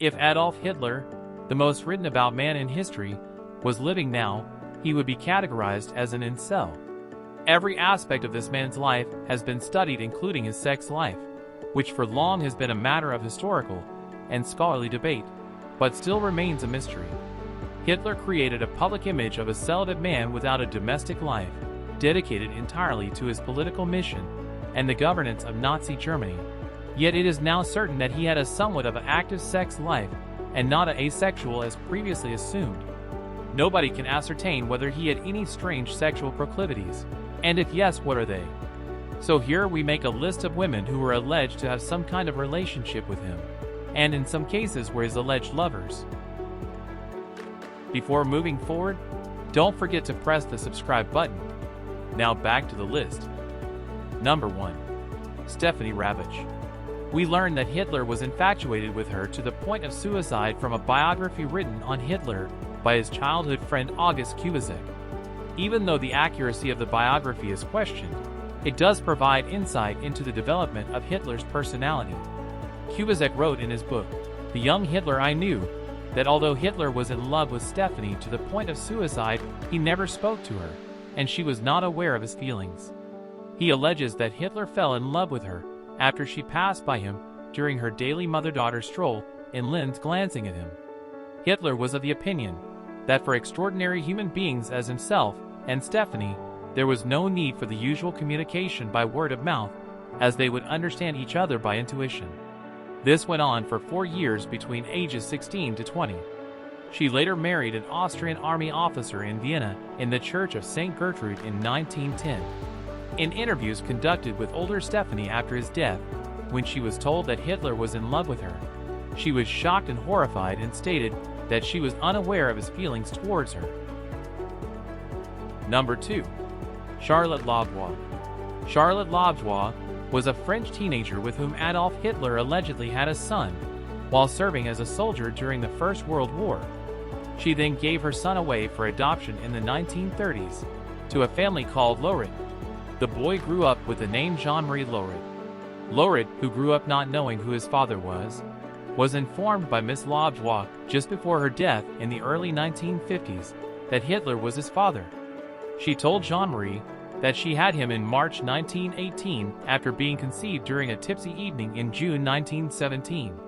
If Adolf Hitler, the most written about man in history, was living now, he would be categorized as an incel. Every aspect of this man's life has been studied, including his sex life, which for long has been a matter of historical and scholarly debate, but still remains a mystery. Hitler created a public image of a celibate man without a domestic life, dedicated entirely to his political mission and the governance of Nazi Germany. Yet it is now certain that he had a somewhat of an active sex life, and not asexual as previously assumed. Nobody can ascertain whether he had any strange sexual proclivities, and if yes, what are they? So here we make a list of women who were alleged to have some kind of relationship with him, and in some cases were his alleged lovers. Before moving forward, don't forget to press the subscribe button. Now back to the list. Number 1. Stephanie Ravitch. We learn that Hitler was infatuated with her to the point of suicide from a biography written on Hitler by his childhood friend August Kubizek. Even though the accuracy of the biography is questioned, it does provide insight into the development of Hitler's personality. Kubizek wrote in his book, The Young Hitler I Knew, that although Hitler was in love with Stephanie to the point of suicide, he never spoke to her, and she was not aware of his feelings. He alleges that Hitler fell in love with her after she passed by him during her daily mother-daughter stroll in Linz, glancing at him. Hitler was of the opinion that for extraordinary human beings as himself and Stephanie, there was no need for the usual communication by word of mouth, as they would understand each other by intuition. This went on for 4 years between ages 16 to 20. She later married an Austrian army officer in Vienna in the Church of St. Gertrude in 1910. In interviews conducted with older Stephanie after his death, when she was told that Hitler was in love with her, she was shocked and horrified and stated that she was unaware of his feelings towards her. Number 2. Charlotte Lobjoie. Charlotte Lobjoie was a French teenager with whom Adolf Hitler allegedly had a son while serving as a soldier during the First World War. She then gave her son away for adoption in the 1930s to a family called Laurit. The boy grew up with the name Jean-Marie Laurit. Laurit, who grew up not knowing who his father was informed by Miss Lobjoie just before her death in the early 1950s that Hitler was his father. She told Jean-Marie that she had him in March 1918 after being conceived during a tipsy evening in June 1917.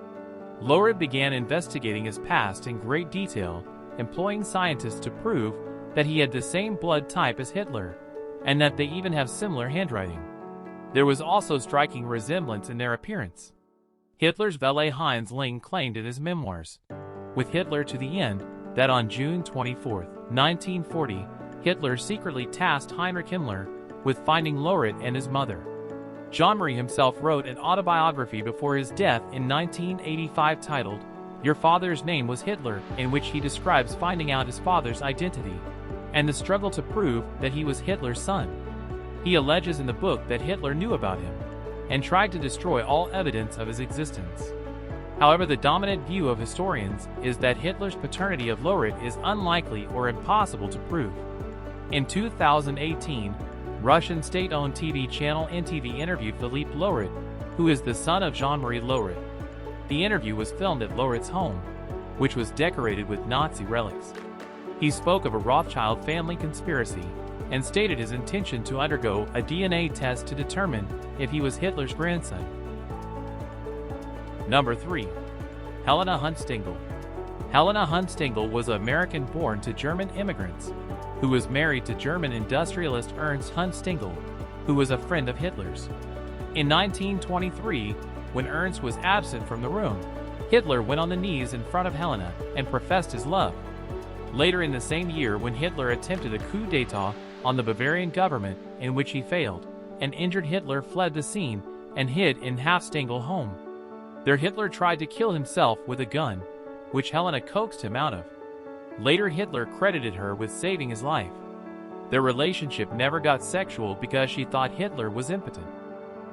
Laurit began investigating his past in great detail, employing scientists to prove that he had the same blood type as Hitler, and that they even have similar handwriting. There was also striking resemblance in their appearance. Hitler's valet Heinz Ling claimed in his memoirs, With Hitler to the End, that on June 24, 1940, Hitler secretly tasked Heinrich Himmler with finding Laurit and his mother. Jean-Marie himself wrote an autobiography before his death in 1985 titled, Your Father's Name Was Hitler, in which he describes finding out his father's identity and the struggle to prove that he was Hitler's son. He alleges in the book that Hitler knew about him and tried to destroy all evidence of his existence. However, the dominant view of historians is that Hitler's paternity of Laurit is unlikely or impossible to prove. In 2018, Russian state-owned TV channel NTV interviewed Philippe Laurit, who is the son of Jean-Marie Laurit. The interview was filmed at Laurit's home, which was decorated with Nazi relics. He spoke of a Rothschild family conspiracy and stated his intention to undergo a DNA test to determine if he was Hitler's grandson. Number 3. Helena Hunt Stengel. Helena Hunt Stengel was an American born to German immigrants who was married to German industrialist Ernst Hunt Stengel, who was a friend of Hitler's. In 1923, when Ernst was absent from the room, Hitler went on the knees in front of Helena and professed his love. Later in the same year, when Hitler attempted a coup d'etat on the Bavarian government in which he failed, an injured Hitler fled the scene and hid in Stengel home. There Hitler tried to kill himself with a gun, which Helena coaxed him out of. Later Hitler credited her with saving his life. Their relationship never got sexual because she thought Hitler was impotent.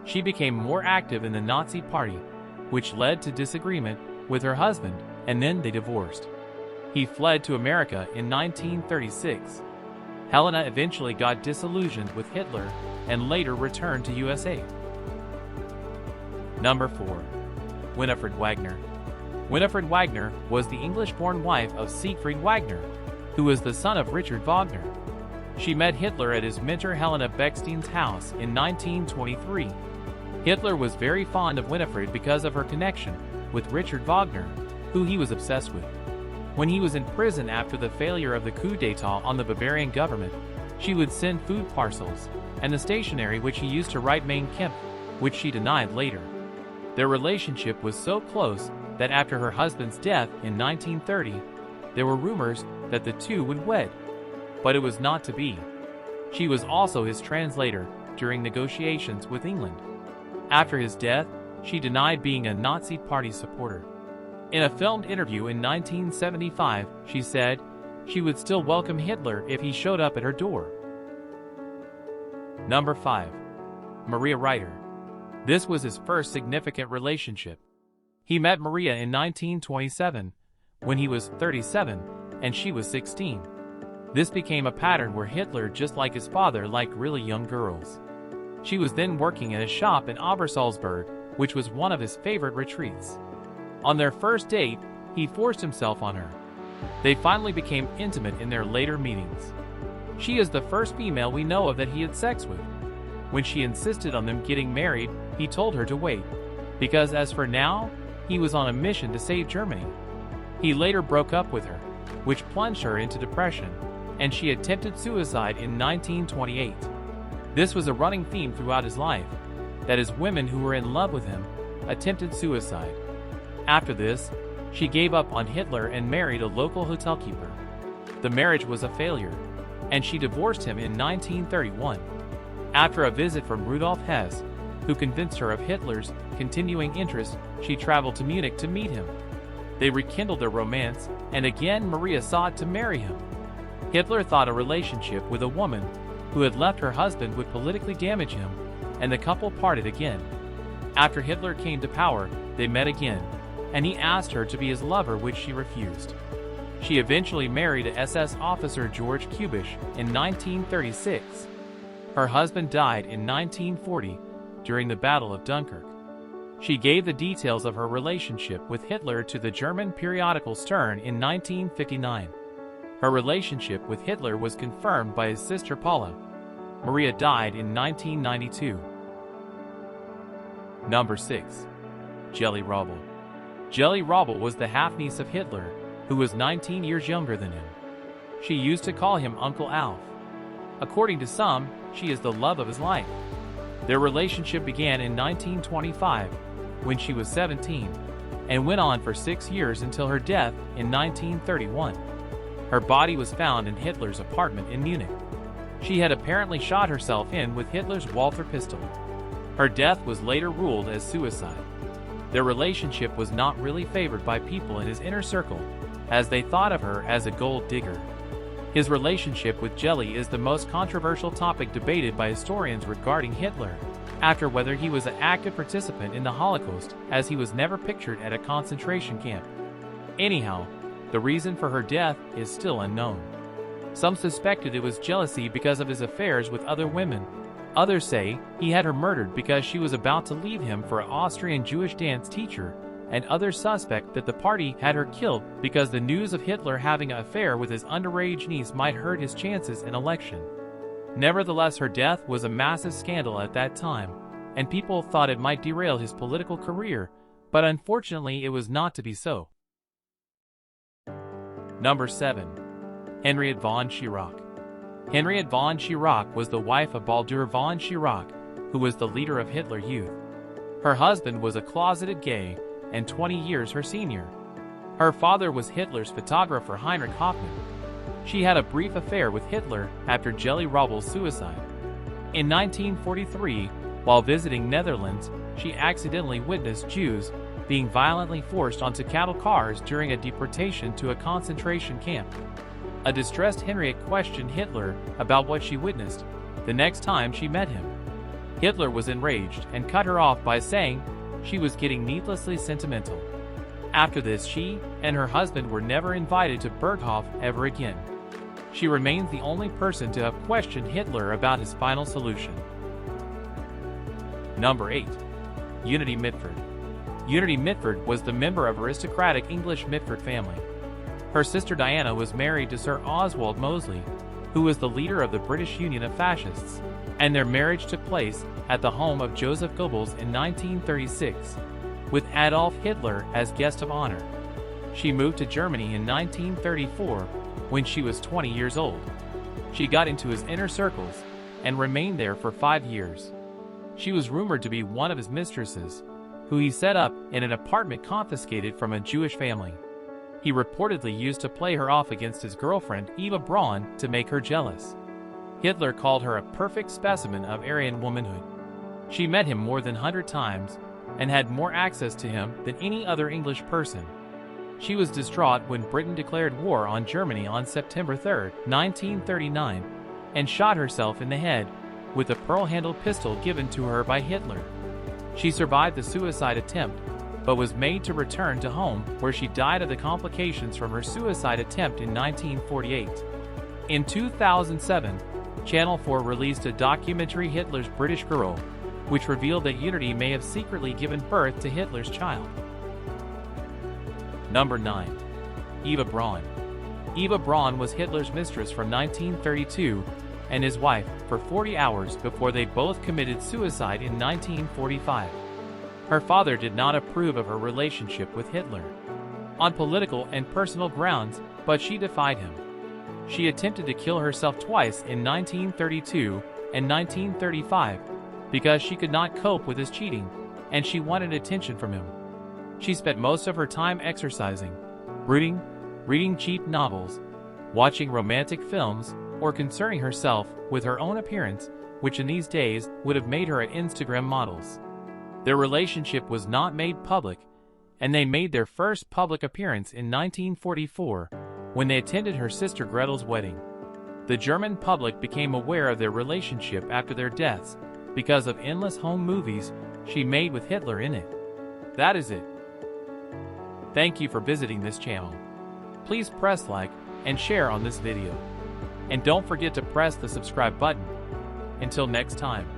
She became more active in the Nazi Party, which led to disagreement with her husband, and then they divorced. He fled to America in 1936. Helena eventually got disillusioned with Hitler and later returned to USA. Number 4. Winifred Wagner. Winifred Wagner was the English-born wife of Siegfried Wagner, who was the son of Richard Wagner. She met Hitler at his mentor Helena Beckstein's house in 1923. Hitler was very fond of Winifred because of her connection with Richard Wagner, who he was obsessed with. When he was in prison after the failure of the coup d'etat on the Bavarian government, she would send food parcels and the stationery which he used to write Mein Kampf, which she denied later. Their relationship was so close that after her husband's death in 1930, there were rumors that the two would wed. But it was not to be. She was also his translator during negotiations with England. After his death, she denied being a Nazi Party supporter. In a filmed interview in 1975, she said she would still welcome Hitler if he showed up at her door. Number 5. Maria Reiter. This was his first significant relationship. He met Maria in 1927, when he was 37 and she was 16. This became a pattern where Hitler, just like his father, liked really young girls. She was then working at a shop in Obersalzberg, which was one of his favorite retreats. On their first date, he forced himself on her. They finally became intimate in their later meetings. She is the first female we know of that he had sex with. When she insisted on them getting married, he told her to wait, because as for now, he was on a mission to save Germany. He later broke up with her, which plunged her into depression, and she attempted suicide in 1928. This was a running theme throughout his life, that is, women who were in love with him attempted suicide. After this, she gave up on Hitler and married a local hotel keeper. The marriage was a failure, and she divorced him in 1931. After a visit from Rudolf Hess, who convinced her of Hitler's continuing interest, she traveled to Munich to meet him. They rekindled their romance, and again Maria sought to marry him. Hitler thought a relationship with a woman who had left her husband would politically damage him, and the couple parted again. After Hitler came to power, they met again, and he asked her to be his lover, which she refused. She eventually married SS officer George Kubisch in 1936. Her husband died in 1940 during the Battle of Dunkirk. She gave the details of her relationship with Hitler to the German periodical Stern in 1959. Her relationship with Hitler was confirmed by his sister Paula. Maria died in 1992. Number 6. Jelly Robbel. Jelly Robbel was the half-niece of Hitler, who was 19 years younger than him. She used to call him Uncle Alf. According to some, she is the love of his life. Their relationship began in 1925, when she was 17, and went on for 6 years until her death in 1931. Her body was found in Hitler's apartment in Munich. She had apparently shot herself in with Hitler's Walther pistol. Her death was later ruled as suicide. Their relationship was not really favored by people in his inner circle, as they thought of her as a gold digger. His relationship with Jelly is the most controversial topic debated by historians regarding Hitler, after whether he was an active participant in the Holocaust, as he was never pictured at a concentration camp. Anyhow, the reason for her death is still unknown. Some suspected it was jealousy because of his affairs with other women. Others say he had her murdered because she was about to leave him for an Austrian Jewish dance teacher, and others suspect that the party had her killed because the news of Hitler having an affair with his underage niece might hurt his chances in election. Nevertheless, her death was a massive scandal at that time, and people thought it might derail his political career, but unfortunately it was not to be so. Number 7. Henriette von Schirach. Henriette von Schirach was the wife of Baldur von Schirach, who was the leader of Hitler Youth. Her husband was a closeted gay, and 20 years her senior. Her father was Hitler's photographer Heinrich Hoffmann. She had a brief affair with Hitler after Jelly Robbel's suicide. In 1943, while visiting Netherlands, she accidentally witnessed Jews being violently forced onto cattle cars during a deportation to a concentration camp. A distressed Henriette questioned Hitler about what she witnessed the next time she met him. Hitler was enraged and cut her off by saying she was getting needlessly sentimental. After this, she and her husband were never invited to Berghof ever again. She remains the only person to have questioned Hitler about his final solution. Number 8. Unity Mitford. Unity Mitford was the member of aristocratic English Mitford family. Her sister Diana was married to Sir Oswald Mosley, who was the leader of the British Union of Fascists, and their marriage took place at the home of Joseph Goebbels in 1936, with Adolf Hitler as guest of honor. She moved to Germany in 1934 when she was 20 years old. She got into his inner circles and remained there for 5 years. She was rumored to be one of his mistresses, who he set up in an apartment confiscated from a Jewish family. He reportedly used to play her off against his girlfriend Eva Braun to make her jealous. Hitler called her a perfect specimen of Aryan womanhood. She met him more than 100 times and had more access to him than any other English person. She was distraught when Britain declared war on Germany on September 3, 1939, and shot herself in the head with a pearl-handled pistol given to her by Hitler. She survived the suicide attempt, but was made to return to home where she died of the complications from her suicide attempt in 1948. In 2007, Channel 4 released a documentary Hitler's British Girl, which revealed that Unity may have secretly given birth to Hitler's child. Number 9. Eva Braun. Eva Braun was Hitler's mistress from 1932 and his wife for 40 hours before they both committed suicide in 1945. Her father did not approve of her relationship with Hitler on political and personal grounds, but she defied him. She attempted to kill herself twice in 1932 and 1935 because she could not cope with his cheating, and she wanted attention from him. She spent most of her time exercising, brooding, reading cheap novels, watching romantic films, or concerning herself with her own appearance, which in these days would have made her at Instagram models. Their relationship was not made public, and they made their first public appearance in 1944 when they attended her sister Gretel's wedding. The German public became aware of their relationship after their deaths because of endless home movies she made with Hitler in it. That is it. Thank you for visiting this channel. Please press like and share on this video. And don't forget to press the subscribe button. Until next time.